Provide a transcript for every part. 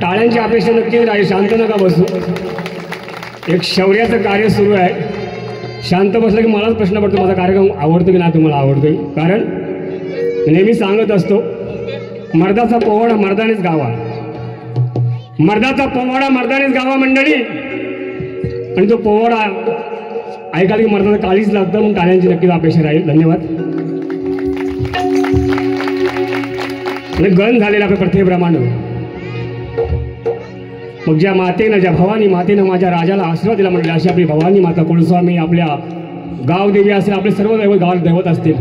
टाळ्यांची अपेक्षा नक्की राहील. शांत नका बसू. एक शौर्याचं कार्य सुरू आहे. शांत बसलं की मलाच प्रश्न पडतो माझा कार्यक्रम आवडतो की नाही तुम्हाला आवडतोय. कारण नेहमी सांगत असतो मर्दाचा पोवाडा मर्दानेच गावा. मर्दाचा पोवाडा मर्दानेच गावा मंडळी. आणि तो पोवाडा ऐकायला की मर्दाचं काळीच लागतं. म्हणून टाळ्यांची नक्कीच अपेक्षा राहील. धन्यवाद. आणि गण झालेला आपल्या प्रथेप्रमाणे मग ज्या मातेनं ज्या भवानी मातेनं माझ्या राजाला आशीर्वाद दिला म्हटलं अशी आपली भवानी माता कुलस्वामी आपल्या गावदेवी असेल आपले सर्व गाव दैवत असतील.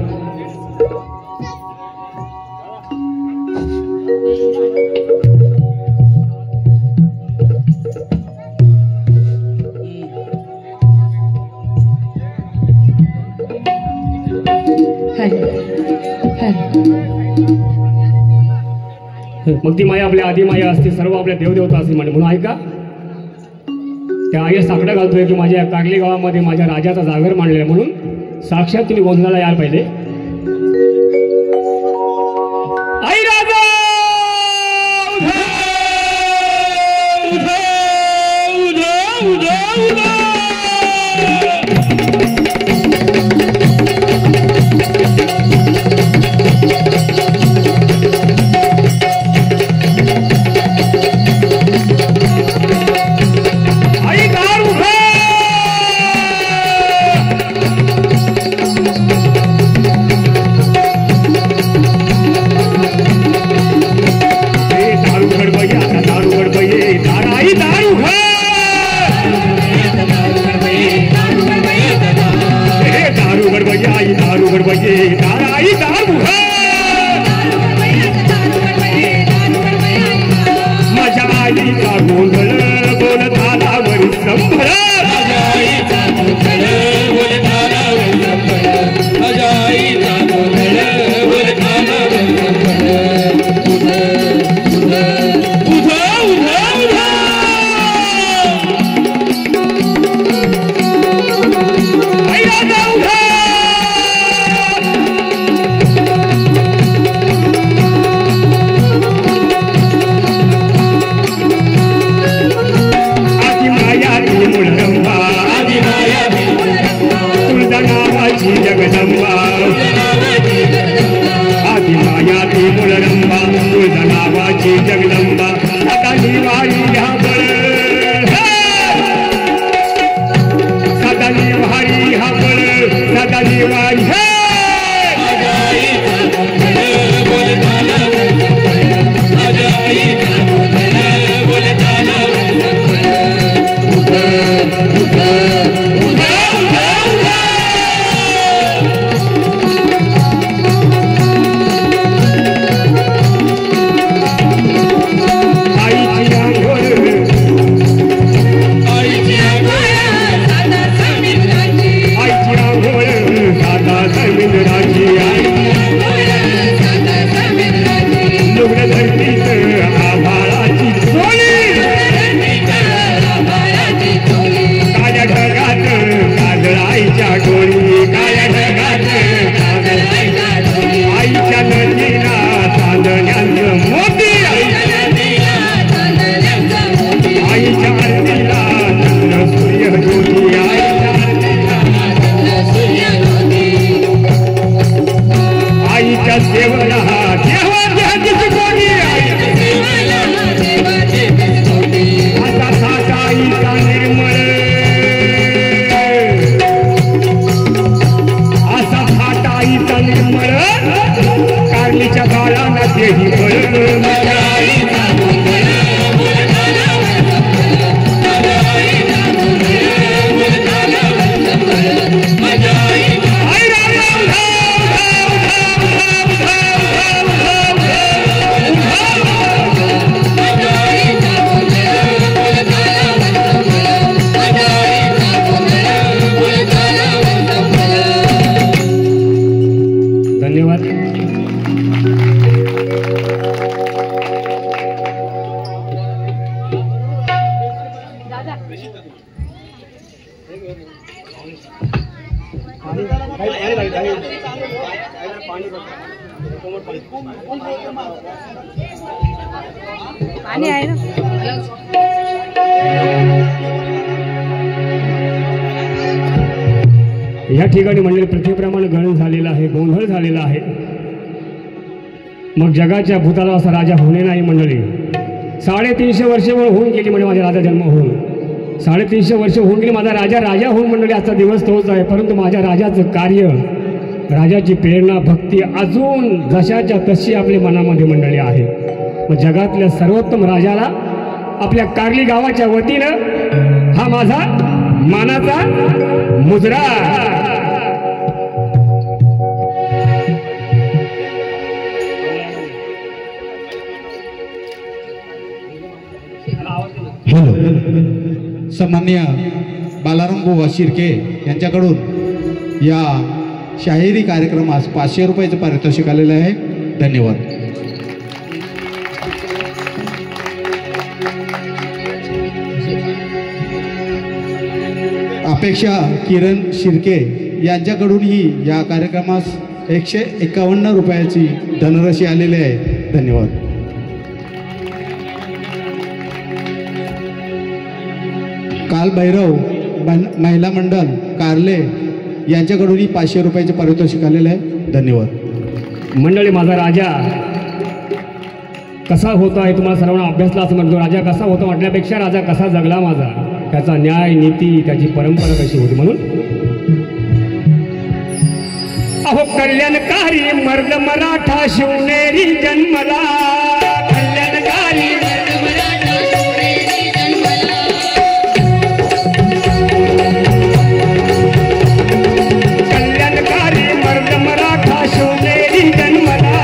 मग ती माया आपल्या आदिमाया असते सर्व आपल्या देवदेवता असते म्हणून ऐका त्या आईला साकडं घालतोय की माझ्या कार्ली गावामध्ये माझ्या राजाचा जागर मांडलेला म्हणून साक्षात तिने गोंधळाला यायला पाहिजे. आई राजा आईच्या सेवला देवा देहाची कोणी आता थाटा आईचा निर्मळ असा थाटा आईचा निर्मळ कारलीच्या बाळांना देही बळ माझ्या आईचा धन्यवाद. पाणी आहे ना. या ठिकाणी मंडळी पृथ्वीप्रमाणे गणन झालेला आहे, गोंधळ झालेला आहे. मग जगाच्या भूताला असा राजा होणे नाही मंडळी. 350 वर्ष होऊन गेली म्हणजे माझा राजा जन्म होऊन 350 वर्ष होऊन गेली माझा राजा होऊन मंडळी. आजचा दिवस तोच आहे. परंतु माझ्या राजाचं कार्य, राजाची प्रेरणा, भक्ती अजून जशाच्या तशी आपल्या मनामध्ये मंडळी आहे. मग जगातल्या सर्वोत्तम राजाला आपल्या कार्ली गावाच्या वतीनं हा माझा मानाचा मुजरा. हॅलो, सन्माननीय बालाराम बुवा शिर्के यांच्याकडून या शाहिरी कार्यक्रमास 500 रुपयाचं पारितोषिक आलेलं आहे. धन्यवाद. अपेक्षा किरण शिर्के यांच्याकडूनही या कार्यक्रमास 151 रुपयाची धनराशी आलेली आहे. धन्यवाद. काल भैरव महिला मंडळ कारले यांच्याकडूनही 500 रुपयाचे पारितोषिक आलेले आहे. धन्यवाद. मंडळी माझा राजा कसा होता हे तुम्हाला सर्वांना अभ्यासला असं म्हणतो. राजा कसा होता म्हटल्यापेक्षा राजा कसा जगला माझा, त्याचा न्याय नीती, त्याची परंपरा कशी होती. म्हणून अहो कल्याणकारी मर्द मराठा शिवनेरी जन्मला, कल्याणकारी मर्द मराठा शिवनेरी जन्मला,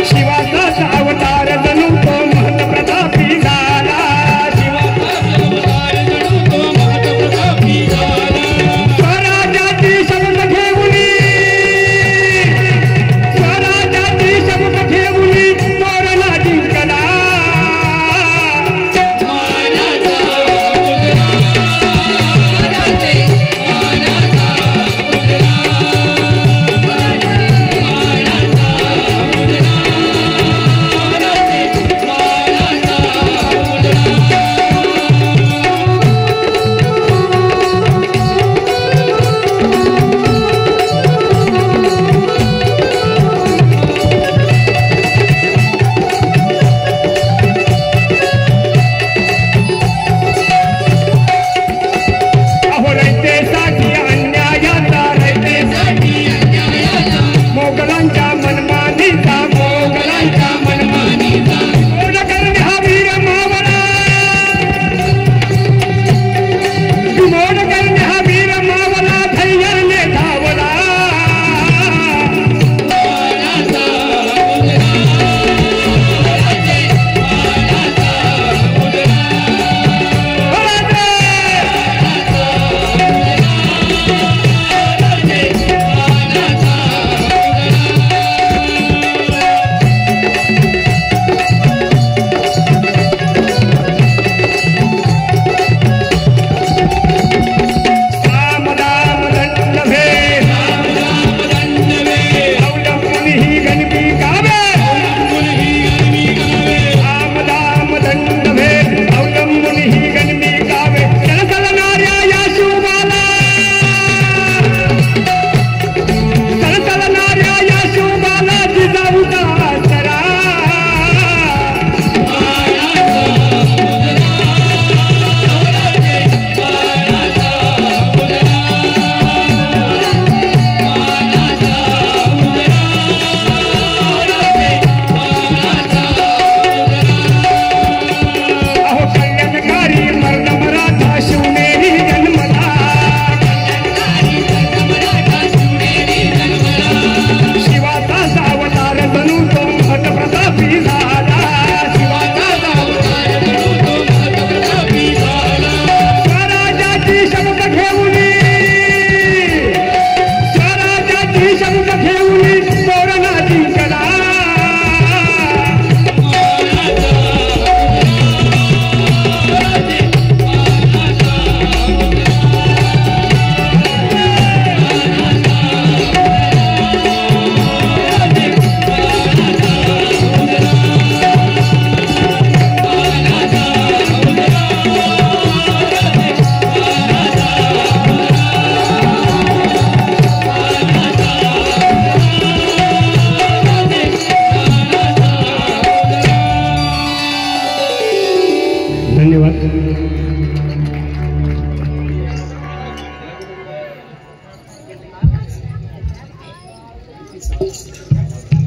शिवाचा अवतार जणू तो महत प्रतापी झाला, स्वराज्याची शपथ घेऊन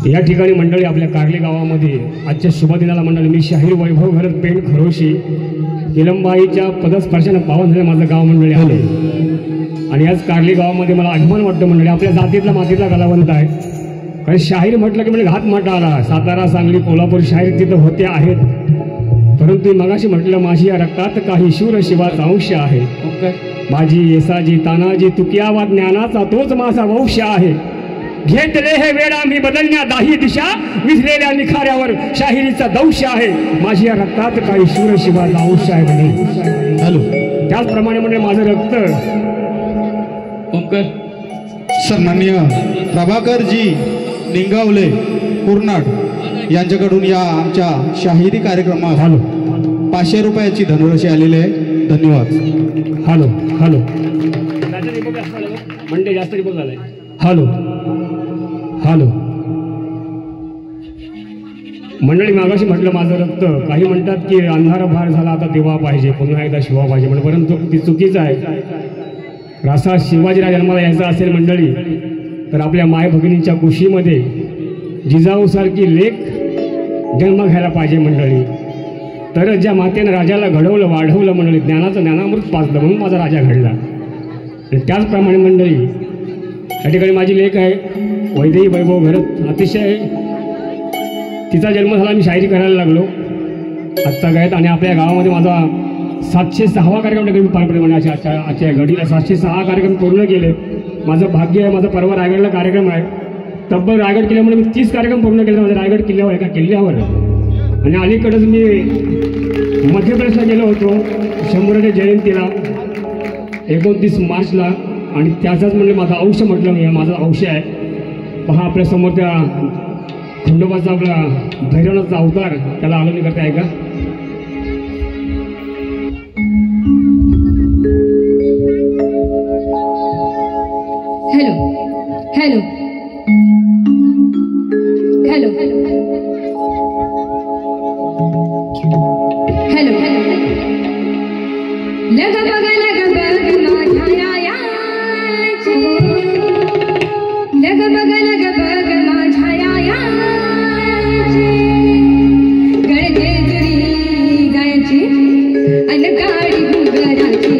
या ठिकाणी मंडळी आपल्या कार्ले गावामध्ये आजच्या शुभदिनाला मंडळी मी शाहीर वैभव घरत पेंट खरोशी किलंबाईच्या पदस्पर्शानं पावन झालं माझं गाव मंडळी आले आणि आज कार्ले गावामध्ये मला अभिमान वाटतो मंडळी आपल्या जातीतला मातीतला कलावंत आहे. कारण शाहीर म्हटलं की म्हणजे घात माटा आला. सातारा सांगली कोल्हापूर शाहीर तिथं होते आहेत, परंतु मगाशी म्हटलं माझी या रक्तात काही शूर शिवाचा अंश आहे. माझी येसाजी तानाजी तुकियावा ज्ञानाचा तोच माझा वंश आहे. घेतले हे वेळा मी बदलण्या दाही दिशा विसलेल्या निखाऱ्यावर शाहिरीचा दंश आहे. माझी या रक्तात काही शूर शिवाचा अंश आहे म्हणे. हॅलो. त्याचप्रमाणे म्हणजे माझं रक्त सन्माननीय प्रभाकरजी निंगावले कुर्नाड यांच्याकडून या आमच्या शाहिरी कार्यक्रमात हॅलो 500 रुपयाची धनराशी आलेली आहे. धन्यवाद. हॅलो हॅलो म्हणजे जास्त रिपोर्ट झालाय. हॅलो हॅलो मंडळी मागाशी म्हटलं माझं रक्त काही म्हणतात की अंधार भार झाला आता दिवा पाहिजे पुन्हा एकदा शिवा पाहिजे म्हणजे परंतु ती चुकीचं आहे. असा शिवाजीराव जन्माला यायचा असेल मंडळी तर आपल्या माय भगिनींच्या कुशीमध्ये जिजाऊसारखी लेख जन्म घ्यायला पाहिजे मंडळी. तर ज्या मातेनं राजाला घडवलं वाढवलं मंडळी ज्ञानाचं ज्ञानामृत पाजलं म्हणून माझा राजा घडला. आणि त्याचप्रमाणे मंडळी या ठिकाणी माझी लेख आहे वैदेही वैभव घरत. अतिशय तिचा जन्म झाला मी शायरी करायला लागलो आजचा गायत आणि आपल्या गावामध्ये माझा 706वा कार्यक्रम पार पडले म्हणजे आजच्या घडीला 706 कार्यक्रम पूर्ण केले. माझं भाग्य आहे. माझा परवा रायगडला कार्यक्रम आहे. तब्बल रायगड किल्ल्यामुळे मी 30 कार्यक्रम पूर्ण केले माझ्या रायगड किल्ल्यावर एका किल्ल्यावर. आणि अलीकडेच मी मध्य प्रदेशला गेलो होतो 100च्या जयंतीला 29 मार्चला आणि त्याचाच म्हणजे माझा अंश म्हटलं मी माझा अंश आहे. पहा आपल्यासमोर त्या खंडोबाचा आपला भैरवनाथचा अवतार त्याला आलोनी करता आहे का. हॅलो हॅलो हॅलो हॅलो लग बघ माझ्या यायाचे लग बघ माझ्या यायाचे गळते जुरी गायची अन गाडी घुंगराची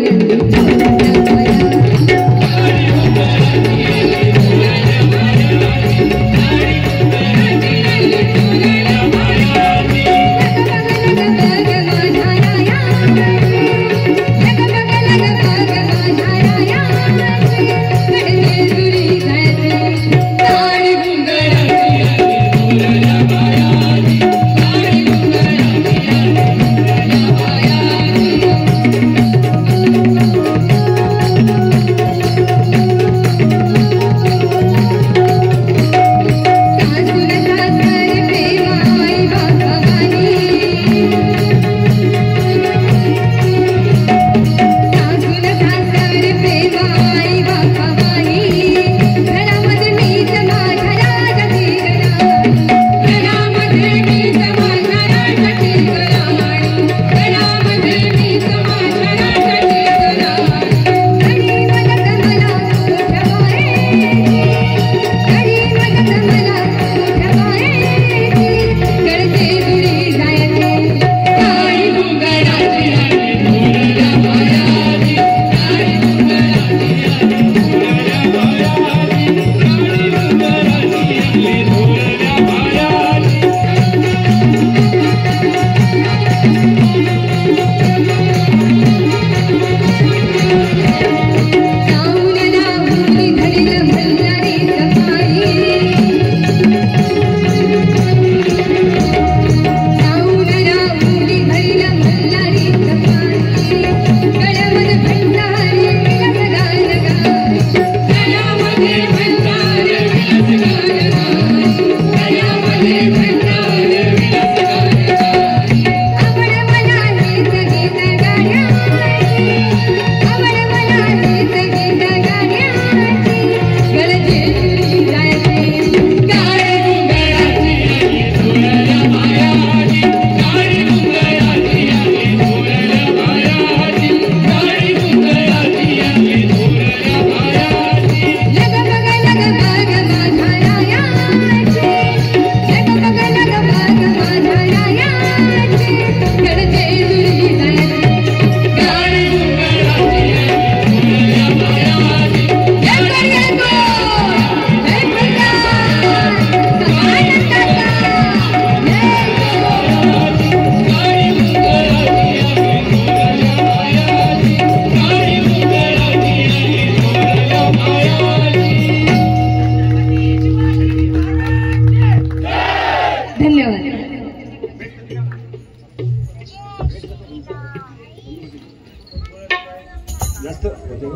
हॅलो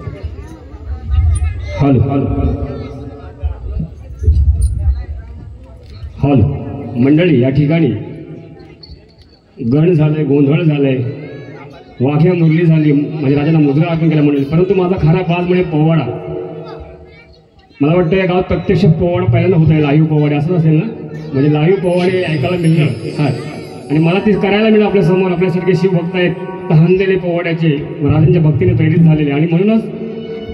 हॅलो मंडळी, या ठिकाणी गण झालंय, गोंधळ झालंय, वाघ्या मुरली झाली, माझ्या राजांना मुजरा अर्पण केला म्हणेल. परंतु माझा खरा बाज म्हणजे पोवाडा. मला वाटतं या गावात प्रत्यक्ष पोवाडा पहिल्यांदा होत आहे, लाईव्ह पोवाडे असंच असेल ना, म्हणजे लाईव्ह पोवाडे ऐकायला मिळणं हा. आणि मला ते करायला मिळणं आपल्या समोर आपल्यासारखे शिवभक्त आहेत, तहानलेले पोवाड्याचे, राजांच्या भक्तीने प्रेरित झालेले. आणि म्हणूनच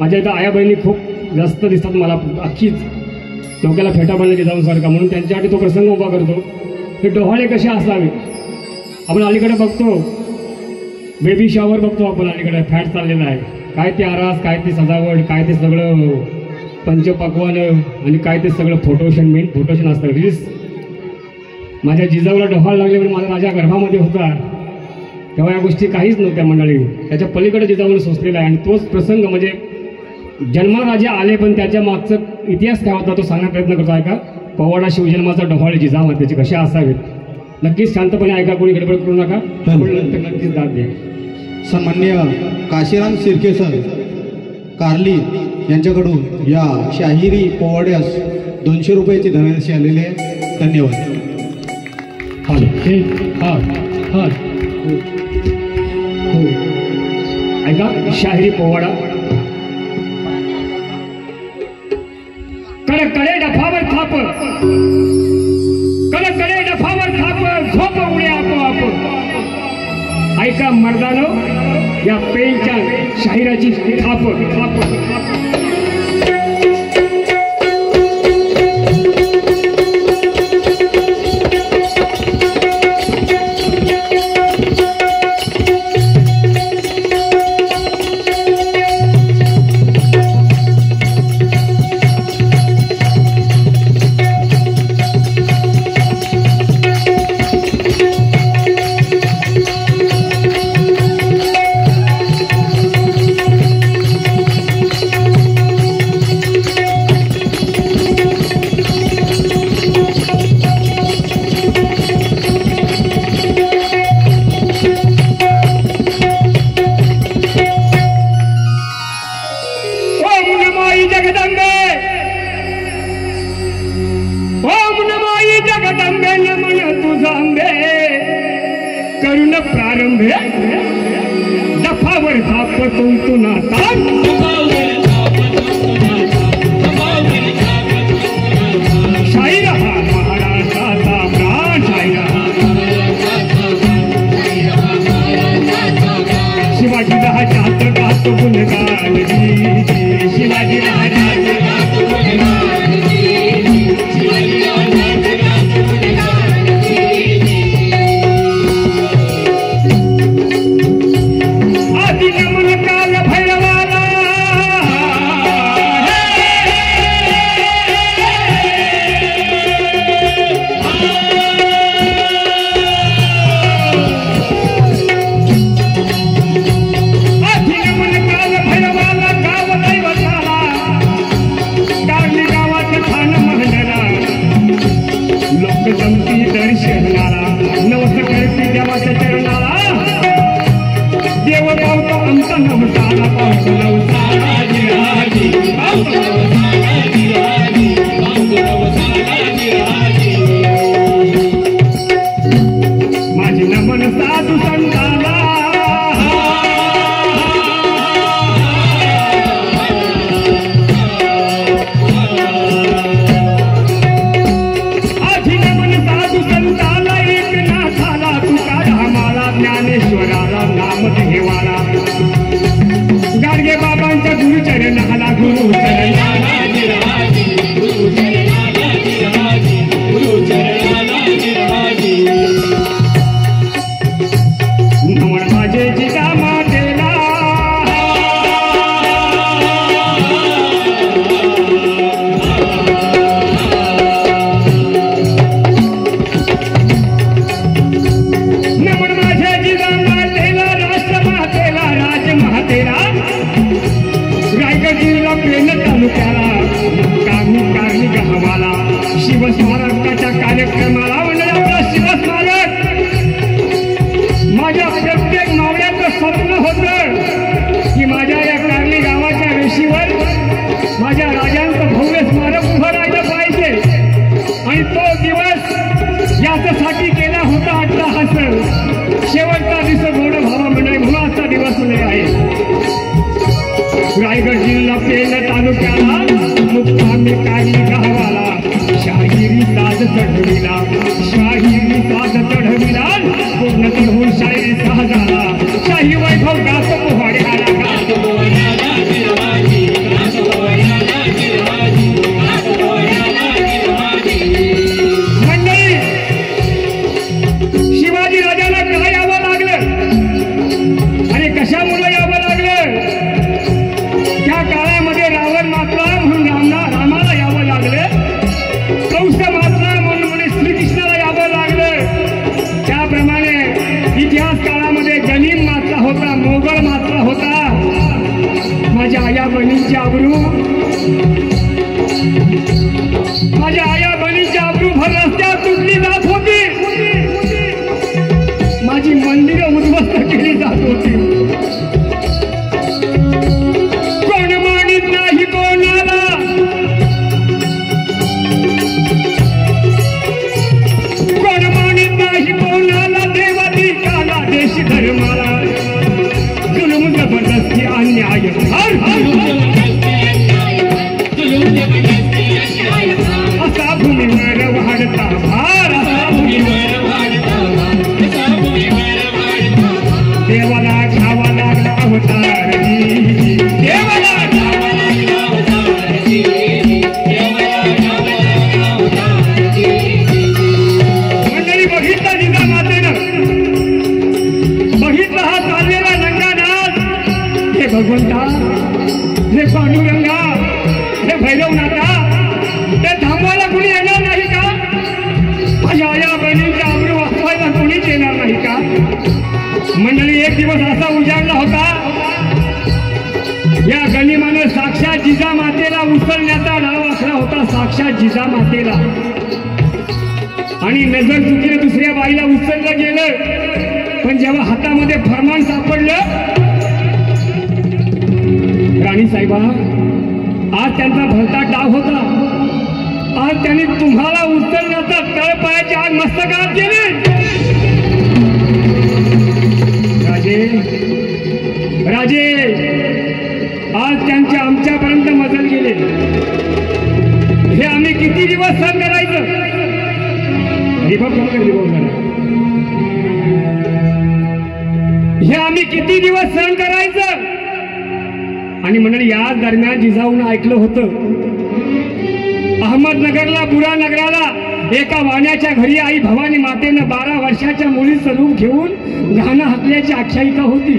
माझ्या इथं आया बहिणी खूप जास्त दिसतात मला, अख्खीच डोक्याला फेटा बांधले जाऊन सारखा, म्हणून त्यांच्यासाठी तो प्रसंग उभा करतो. हे डोहाळे कसे असावे. आपण अलीकडे बघतो बेबी शॉवर बघतो, आपण अलीकडे फॅट चाललेला आहे, काय ते आरास, काय ते सजावट, काय ते सगळं पंचपक्वान, आणि काय ते सगळं फोटोशन, मेन फोटोशन असतं रील्स. माझ्या जिजाऊला डोहाळ लागले म्हणजे माझा राजा गर्भामध्ये होता तेव्हा या गोष्टी काहीच नव्हत्या मंडळी. त्याच्या पलीकडे जिजाऊने सोसलेला आहे. आणि तोच प्रसंग म्हणजे जन्मराजे आले, पण त्याच्या मागचा इतिहास काय होता तो सांगण्याचा प्रयत्न करतो. ऐका, पोवाडा शिवजन्माचा डोहाळे जिजामातेचे कसे असावेत. नक्कीच शांतपणे ऐका, कोणी गडबड करू नका, नंतर नक्कीच दाद द्या. सन्माननीय काशीराम शिर्के सर कार्ली यांच्याकडून या शाहिरी पोवाड्यास 200 रुपयाची धनराशी आलेली आहे. धन्यवाद. हॅलो हा हा हो ऐका, शाहिरी पोवाडा. कडकडे डफावर थाप, कडकडे डफावर थाप, झोप उडे आपोआप. ऐका मर्दानो, या पेनच्या शाहिराची थाप थाप. करुण प्रारंभे डफावर थाप तुंतुना तान. शाहीर हा महाराष्ट्राचा प्राण, शाहीर शिवाजी राजात गातो गुणगान, शिवाजी राजात गातो गुणगान, शिवाजी राजात गातो गुणगान. आदि नमन काल भैरवाला, जमती दर्शनाला, नवस करती देवाच्या चरणाला, देव पावतो आमचा नवसाला, पावतो नवसाला जिराजी, पावतो नवसाला जिराजी, पावतो नवसाला जिराजी. माझी नमन साधू संताला, ज्ञानेश्वराला नाम देवाला, गाडगे बाबांच्या गुरुचरणाला, गुरुचरणाला जिराजी, गुरुचरणाला जिराजी, गुरुचरणाला जिराजी. नमन माझे जिजामातेला, रायगड जिल्हा पेन तालुक्याला, कार्णी गावाला, शिवस्मारकाच्या कार्यक्रमाला. म्हणजे आपला शिवस्मारक माझ्या प्रत्येक मावळ्याचं स्वप्न होतं की माझ्या या कार्णी गावात रायगड जिल्हा पेन तालुक्याला मुक्कामी काढली गावाला शाहिरी साज चढविला शाहिरी साज चढविला पूर्ण चढवून शाहिरी साजाला शाही वैभव गात पोहड्याला मंडळी शिवाजी राजाला काय यावं लागलं आणि कशामुळे यावं लागलं त्या काळामध्ये रावण मातला म्हणून रामाला यावं लागलं कंस मातला म्हणून श्रीकृष्णाला यावं लागलं त्याप्रमाणे इतिहास काळामध्ये जलीम मातला होता मोगल मातला होता माझ्या आया बहिणींची आबरू माझ्या आया बहिणींची आबरू भर रस्त्यात तुटली जात होती माझी मंदिरं उद्ध्वस्त केली जात होती कोण मानित नाही कोणाला कोण मानित नाही कोणाला देवादी काला देश धर्माला जुलूम जबरदस्ती अन्याय असा भूमीवर वाढता भार देवाला घ्यावा लागला अवतार देवाला मंडळी बघितला जिजा मातेनं बघितला हा चाललेला नंगानाथ हे भगवंता हे पांडुरंगा हे भैरवनाथा ते थांबवायला कुणी येणार नाही का माझ्या आया बहिणींच्या आबरू वाचवायला कोणीच येणार नाही का मंडळी एक दिवस असा उजाडला होता या गनिमानं साक्षात जिजा मातेला उचलण्याचा डाव आखला होता साक्षात जिजा मातेला आणि नजर चुकीने दुसऱ्या बाईला उचललं गेलं पण जेव्हा हातामध्ये फरमान सापडलं राणी साहेबा आज त्यांचा भलता डाव होता आज त्यांनी तुम्हाला उचलण्याचा तळपायाची आग मस्तकात केली राजे आज त्यांच्या आमच्यापर्यंत मजल गेले हे आम्ही किती दिवस सहन करायचं हे आम्ही किती दिवस सहन करायचं आणि मंडळी या दरम्यान जिजाऊन ऐकलं होतं अहमदनगरला बुरा नगराला एका वाण्याच्या घरी आई भवानी मातेनं 12 वर्षाच्या मुलीचं रूप घेऊन घाणं हाकल्याची आख्यायिका होती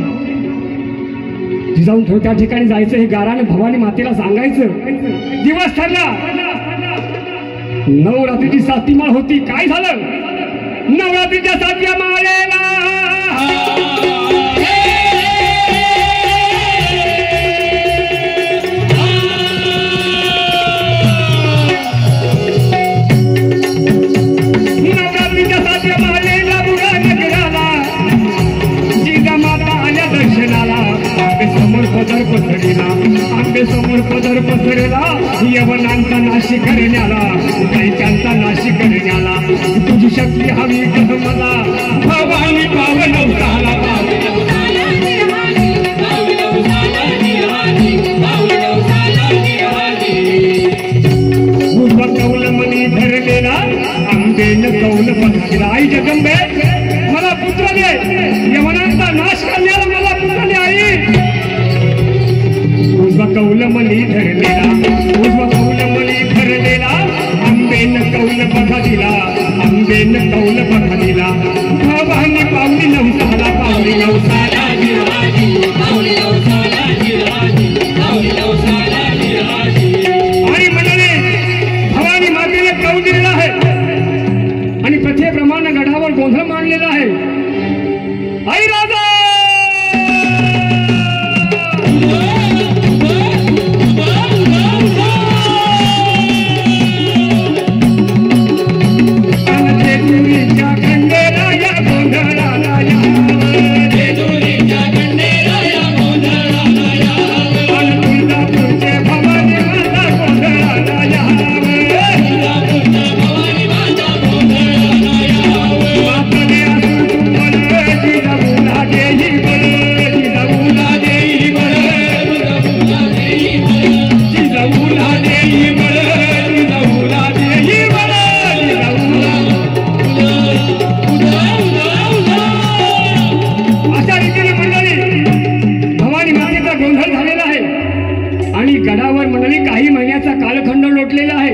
जिजाऊन त्या ठिकाणी जायचं हे गाराने भवानी मातेला सांगायचं दिवस ठरला नवरात्रीची 7वी माळ होती काय झालं नवरात्रीच्या 7व्या माळेला आंबे समोर पदर पसरला यवनांचा नाशी करण्याला दैत्यांचा नाशी करण्याला तुझी शक्ती हवी कह मला भवानी पावनवसाला कौल मनी धरलेला आंबेन कौल पसरला आई जगंबे मला पुत्र दे यवनांचा नाश करण्याला मला पुत्र दे आई कौल मनी धरलेला आंबेन कौल बघा दिला आंबेन कौल बघा दिला भवानी पावली नवसाला पावली नवसाला आणि म्हणाले भवानी मातेने कौल दिलेला आहे आणि प्रथेप्रमाणे गडावर गोंधळ मांडलेला आहे आई राजा गडावर म्हणाली काही महिन्याचा कालखंड लोटलेला आहे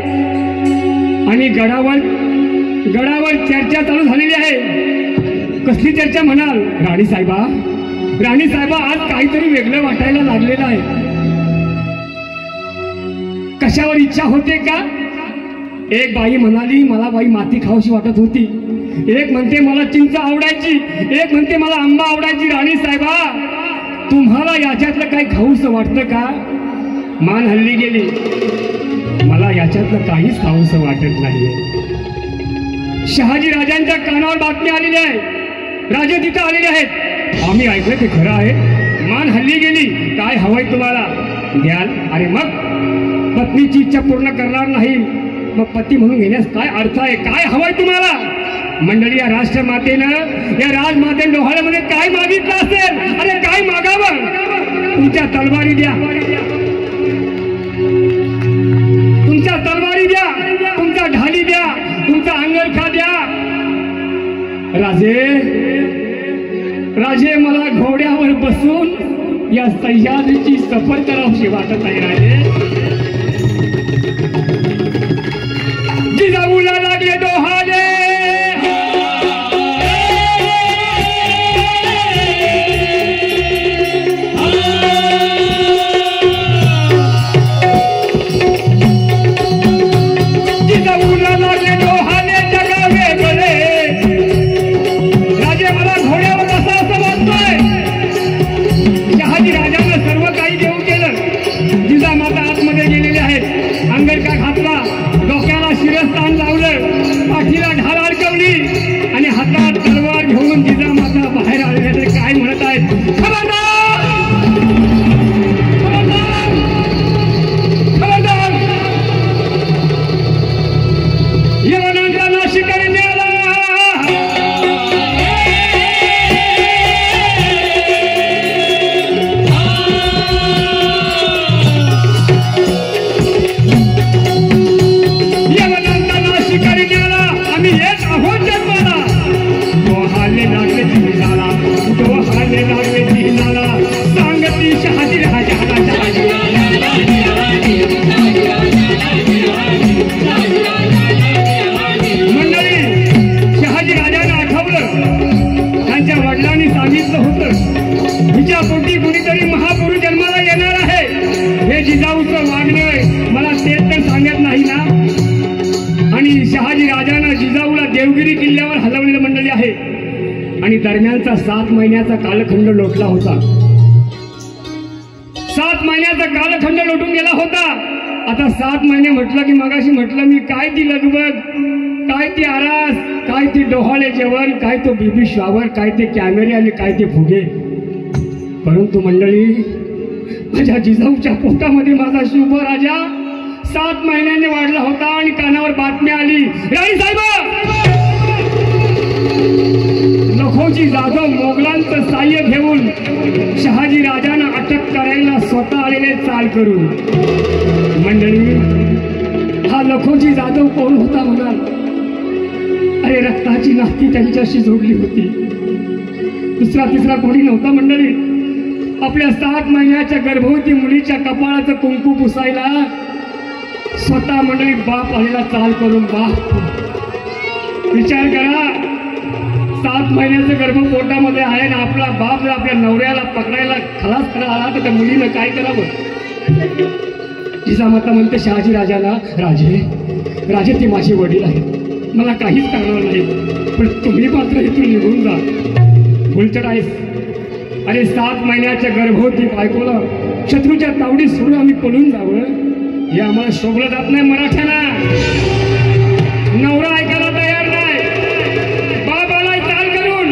आणि गडावर चर्चा चालू झालेली आहे. कसली चर्चा म्हणाल? राणी साहेबा आज काहीतरी वेगळं वाटायला लागलेलं आहे. कशावर इच्छा होते का? एक बाई म्हणाली मला बाई माती खाऊशी वाटत होती, एक म्हणते मला चिंच आवडायची, एक म्हणते मला आंबा आवडायची. राणी साहेबा तुम्हाला याच्यातलं काही खाऊस वाटतं का? मान हल्ली गेली. मला याच्यातलं काहीच खाऊस वाटत नाहीये. शहाजी राजांच्या कानावर बातमी आलेली आहे, राजे तिथं आलेले आहेत, आम्ही ऐकलं ते खरं आहे. मान हल्ली गेली. काय हवंय तुम्हाला? द्याल. अरे मग पत्नीची इच्छा पूर्ण करणार नाही मग पती म्हणून घेण्यास काय अर्थ आहे? काय हवंय तुम्हाला? मंडळी या राष्ट्रमातेनं या राजमाते डोहाळ्यामध्ये काय मागितलं असेल? अरे काय मागावं? तुमच्या तलवारी द्या, तुमच्या तलवारी द्या, तुमचा ढाली द्या, तुमचा अंगरखा द्या. राजे मला घोड्यावर बसून या सह्याद्रीची सफर करावीशी वाटत आहे. राजे जिजाऊला लागले डोहाळे, जिजाऊला लागले डोहाळे जगा वेगळे. राजे मला घोड्यावर बसा असं वाटतंय. शहाजी राजानं सर्व काही देऊ केलं. जिजामाता आतमध्ये गेलेले आहेत. अंगरखा घातला, डोक्याला शिरस्थान लावलं, पाठीला ढाल अडकवली आणि हातात तलवार घेऊन जिजामाता बाहेर आले. तर काय म्हणत आहेत? खबरदार, खबरदार, खबरदार, यवनांचा नाश करण्याला आम्ही येत आहोत जन्माला. डोहाळे लागले जिल्ह्याला, डोहाळे लागले जिल्ह्याला, सांगती शहाजी राजाला. मंडळी शहाजी राजानं आठवलं त्यांच्या वडिलांनी सांगितलं होतं हिच्या पोटी कुणीतरी महापुरुष जन्माला येणार आहे. हे जिजाऊचं वागणं मला तेच तर सांगत नाही ना. आणि शहाजी राजानं जिजाऊला देवगिरी किल्ल्यावर हलवलेलं मंडळी आहे. आणि दरम्यानचा 7 महिन्याचा कालखंड लोटला होता. 7 महिन्याचा कालखंड लोटून गेला होता. आता 7 महिने म्हटलं की मगाशी म्हटलं मी, काय ती लगबग, काय ती आरास, काय ती डोहाळे जेवण, काय तो बेबी शॉवर, काय ते कॅमेरे आणि काय ते फुगे. परंतु मंडळी माझ्या जिजाऊच्या पोटामध्ये माझा शुभ राजा 7 महिन्यांनी वाढला होता आणि कानावर बातमी आली. राणी साहेब लखोजी जाधव मोगलांचं साह्य घेऊन शहाजी राजानं अटक करायला स्वतः आलेले चाल करून. मंडळी हा लखोजी जाधव कोण होता म्हणाल? अरे रक्ताची नाती त्यांच्याशी जोडली होती. दुसरा तिसरा कोणी नव्हता मंडळी. आपल्या 7 महिन्याच्या गर्भवती मुलीच्या कपाळाचं कुंकू पुसायला स्वतः मंडळी बाप आलेला चाल करून. बाप विचार करा, 7 महिन्याचं गर्भ पोटामध्ये आहे ना आपला बाप जर आपल्या नवऱ्याला पकडायला खलास करायला आला तर त्या मुलीनं काय करावं? जिजामाता म्हणते शहाजी राजाला, राजे ती माझे वडील आहेत, मला काहीच करणार नाही, पण तुम्ही मात्र इथून निघून जा. उलचट आहेस. अरे 7 महिन्याच्या गर्भवती बायकोला शत्रूच्या तावडीत सोडून आम्ही पळून जावं हे आम्हाला शोभलं जात नाही. मराठ्यांना नवरा ऐकायला तयार नाही. बाप आलाय चाल करून.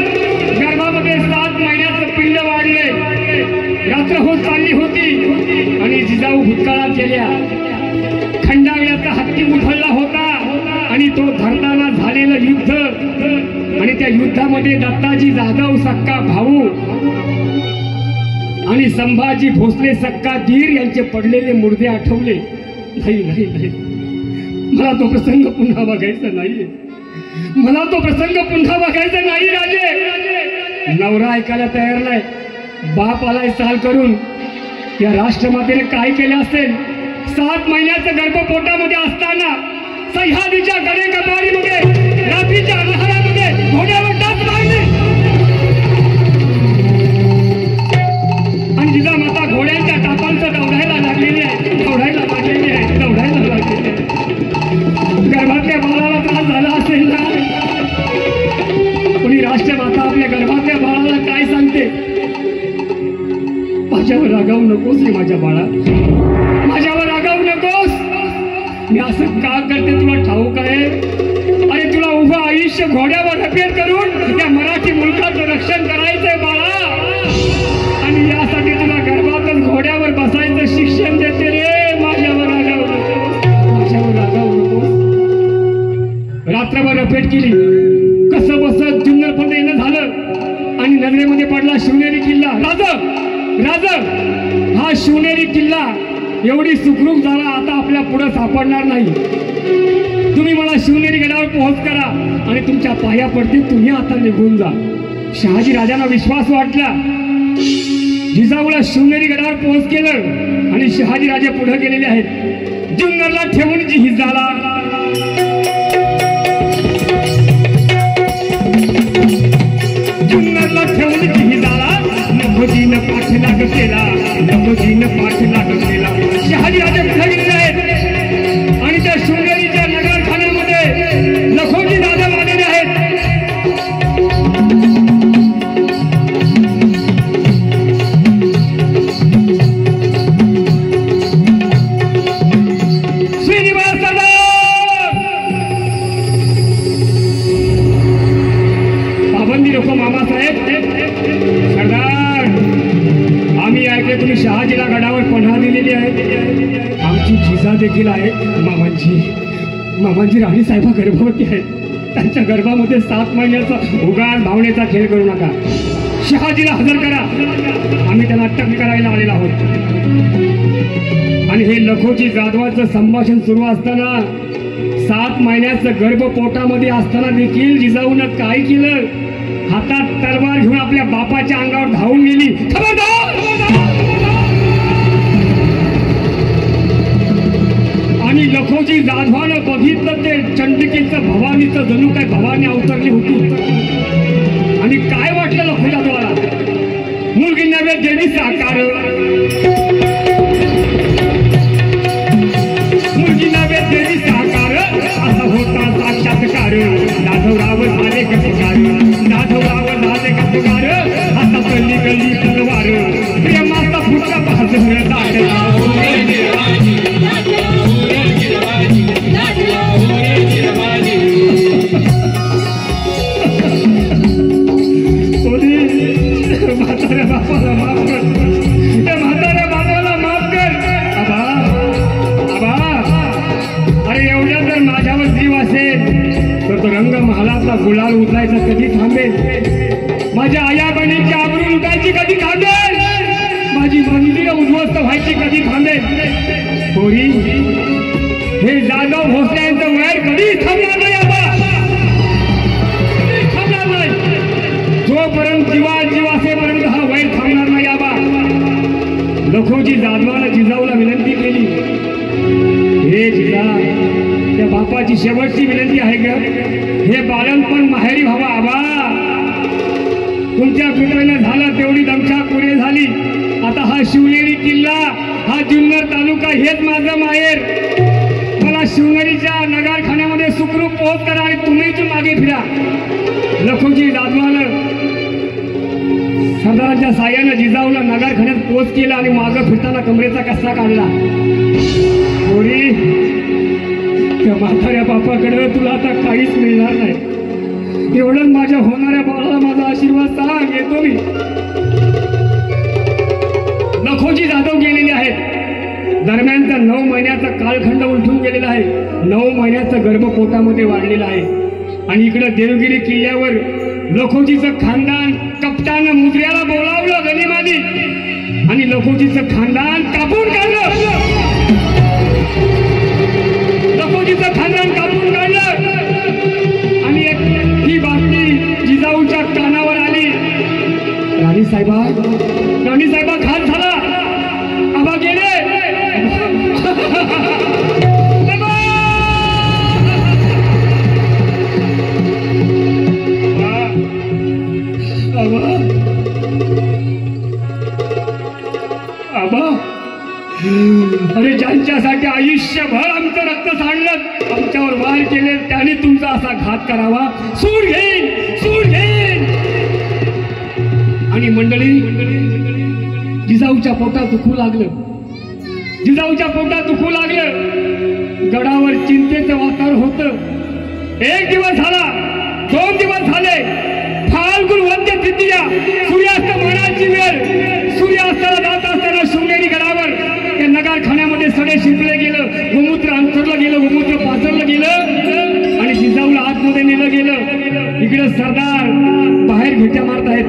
गर्भामध्ये 7 महिन्याचं पिल्ल वाढले. रात्र होत चालली होती आणि जिजाऊ भूतकाळात गेल्या. खंडागल्याचा हत्ती उधळला होता आणि तो धरताना झालेलं युद्ध आणि त्या युद्धामध्ये दत्ताजी जाधव सक्का भाऊ आणि संभाजी भोसले सक्का धीर यांचे पडलेले मुर्दे आठवले. नाही, मला तो प्रसंग पुन्हा बघायचा नाहीये. मला तो प्रसंग पुन्हा बघायचा नाही. राजे नवरा ऐकायला तयार नाही. बाप आलाय चाल करून. या राष्ट्रमातेने काय केले असेल? 7 महिन्याचं गर्भ पोटामध्ये असताना सह्याद्रीच्या गडेकबारीमध्ये रात्रीच्या अंधारामध्ये घोड्यावर टाच मारली आणि जिजामाता घोड्यांच्या टापांचं दौडायला लागलेली आहे, दौडायला लागलेली आहे, दौडायला लागलेली आहे. गर्भातल्या बाळाला त्रास झाला असेल ना, कोणी राष्ट्रमाता आपल्या गर्भातल्या बाळाला काय सांगते? माझ्यावर रागावू नकोस रे माझ्या बाळा, माझ्यावर रागावू नकोस. मी असं का करते तुला ठाऊक आहे? अरे तुला उभं आयुष्य घोड्यावर रपेट करून या मराठी मुलकाचं रक्षण करायचंय बाळा, आणि यासाठी तुला गर्भातच घोड्यावर बसायचं शिक्षण देते रे. माझ्यावर रागावू नकोस, माझ्यावर रागावू नकोस. रात्रभर रपेट केली, कसं बसत जुन्नर पर्यंत येणं झालं आणि नजरेमध्ये पडला शिवनेरी किल्ला. राज हा शिवनेरी किल्ला एवढी सुखरूप झाला, आता आपल्या पुढे सापडणार नाही. तुम्ही मला शिवनेरी गडावर पोहोच करा आणि तुमच्या पाया पडते, तुम्ही आता निघून जा. शहाजी राजांना विश्वास वाटला. जिजाऊला शिवनेरी गडावर पोहोच केलं आणि शहाजी राजे पुढे गेलेले आहेत. जुन्नरला ठेवून जिजाला जुन्नरला ठेवून जिजाला नकोजीनं पाठलाग केला, नकोजीनं पाठलाग केला. शहाजी राजे पुढे गेलेले आहेत आणि त्या शिवनेरीच्या नगरखान्यामध्ये लखोजी दादा आलेले आहेत. श्रीनिवास पाबंदी नको मामासाहेब. सरदार, आम्ही ऐकले तुम्ही शहाजीला गडावर पन्हा दिलेली आहे. आमची जिजा देखील आहे. मामांची राणी साहेबा गर्भवती आहेत. त्यांच्या गर्भामध्ये 7 महिन्याचा उगाच भावनेचा खेळ करू नका. शहाजीला हजर करा. आम्ही त्यांना अटक करायला आलेलो आहोत. आणि हे लखोजी जाधवाचं संभाषण सुरू असताना 7 महिन्याचं गर्भ पोटामध्ये असताना देखील जिजाऊनं काय केलं? हातात तलवार घेऊन आपल्या बापाच्या अंगावर धावून गेली. आणि लखोजी जाधवानं बघितलं ते चंडिकेचं भवानीचं जणू काय भवानी अवतरली होती. आणि काय वाटलं लखो जाधवाला? मुलगी नव्हे देवी साकार, मुलगी नव्हे देवी साकार, असा होता साक्षात्कार. जाधवराव झाले कथिकार, जाधवराव झाले कथिकार. आता कल्ली कल्ली तलवार, प्रेमाचा फुटका पाहत म्हाताऱ्या बापाला माफ कर, त्या म्हाताऱ्या बापाला माफ कर. आबा, अरे एवढ्या जर माझ्यावर जीव असेल तर तो रंग महालातला गुलाल उतरायचा कधी थांबेल? माझ्या आया बहिणीची आबरू लुटायची कधी थांबेल? माझी मंदिरं उद्ध्वस्त व्हायची कधी थांबेल? पोरी, हे जाधव भोसल्यांचं वैर कधी थांबणार नाही. थांबणार नाही. जोपर्यंत जीव असेपर्यंत हा वैर थांबणार नाही. आबा, लखोजी जाधवाला जिजाऊला विनंती केली. हे जिजा, त्या बापाची शेवटची विनंती आहे ग. हे बालनपण माहेरी व्हावा. आबा, तुमच्या पुत्रानं झालं तेवढी दमछाक पुरे झाली. आता हा शिवनेरी किल्ला, हा जुन्नर तालुका हेच माझं माहेर. मला शिवनेरीच्या नगरखान्यामध्ये सुखरूप पोहोच करा आणि तुम्ही इथून मागे फिरा. लखोजी जाधवानं सरदारांच्या साह्यानं जिजाऊला नगरखान्यात पोच केला आणि मागं फिरताना कमरेचा कसा काढला. पोरी, त्या म्हाताऱ्या बापाकडे तुला आता काहीच मिळणार नाही. एवढंच माझ्या होणाऱ्या बाळाला माझा आशीर्वाद सांग. येतो मी. लखोजी जाधव गेलेले आहेत. दरम्यानचा 9 महिन्याचा कालखंड उलटून गेलेला आहे. 9 महिन्याचं गर्भ पोटामध्ये वाढलेलं आहे. आणि इकडे देवगिरी किल्ल्यावर लखोजीचं खानदान कप्तान मुजऱ्याला बोलावलं गनिमानी आणि लखोजीचं खानदान कापून काढलं. लखोजीचं खानदान कापून काढलं आणि ही बातमी जिजाऊच्या कानावर आली. राणी साहेबा खान झाला. तुमच्यासाठी आयुष्यभर आमचं रक्त सांडलं, आमच्यावर वार केले, त्याने तुमचा असा घात करावा? सूड घेईन. आणि मंडळी, जिजाऊच्या पोटात दुखू लागलं. गडावर चिंतेचं वातावरण होतं. एक दिवस झाला, 2 दिवस झाले. फाल्गुन वद्य तृतीया, सूर्यास्तमानाची वेळ. सूर्यास्ताला जात असताना शिवनेरी गडावर त्या नगारखान्यामध्ये सडे शिंपले गेलं, गोमूत्र अंथरलं गेलं, गोमूत्र पाचरलं गेलं आणि जिजाऊला आतमध्ये नेलं गेलं. इकडे सरदार बाहेर भेट्या मारतायत.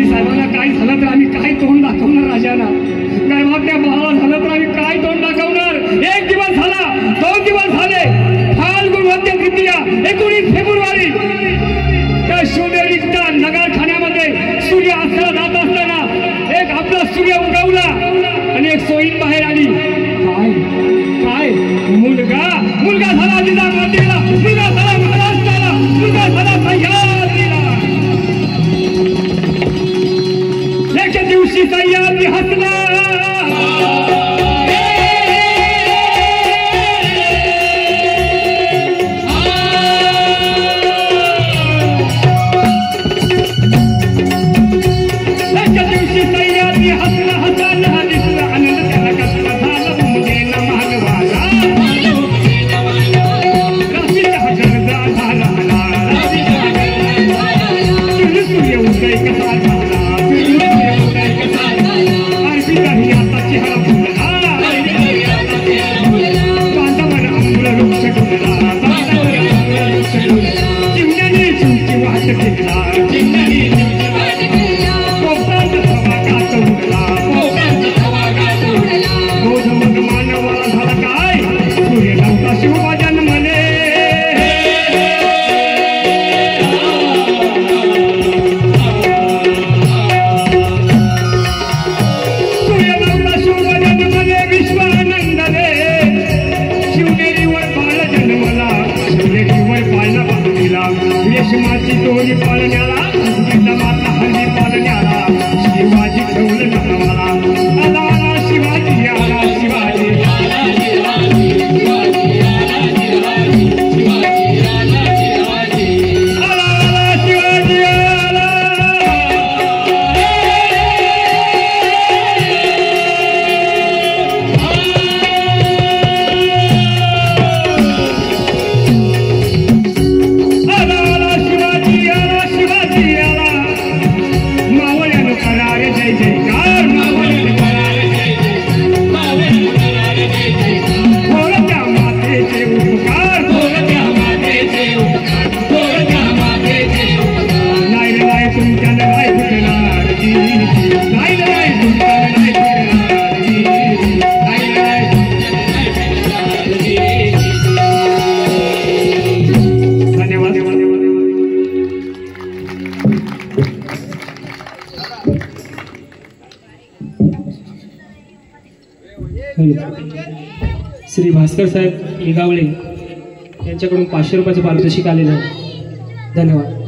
साहेबांना काय झालं तर आम्ही काय तोंड दाखवणार? राजाला काय आपल्या भावाला झालं तर आम्ही काय तोंड दाखवणार? 1 दिवस झाला, 2 दिवस झाले. फाल्गुन वद्य तृतीया 19 फेब्रुवारी त्या शिवनेरीच्या नगरखान्यामध्ये सूर्य अस्ताला जात असताना एक आपला सूर्य उगवला आणि एक सोयीन बाहेर आली. काय मुलगा झाला जिजामातेला, मुलगा झाला महाराष्ट्राला, मुलगा झाला सह्याद्रीला. एके दिवशी सह्याद्री हसला. एके दिवशी सह्याद्री हसला, हसायला दिसला आनंद त्याला कसला झाला. मुंगेला मानवाला राशीचा हगरदा झाला. सूर्य उदय कसा झाला, शिवाजी पालण्याला माता हल्ली पालण्याला शिवाजी ठेवलं नावाला. आला शिवाजी, आला शिवाजी, श्री भास्कर साहेब येगावळे यांच्याकडून 500 रुपयाचं पारितोषिक आलेलं आहे. धन्यवाद.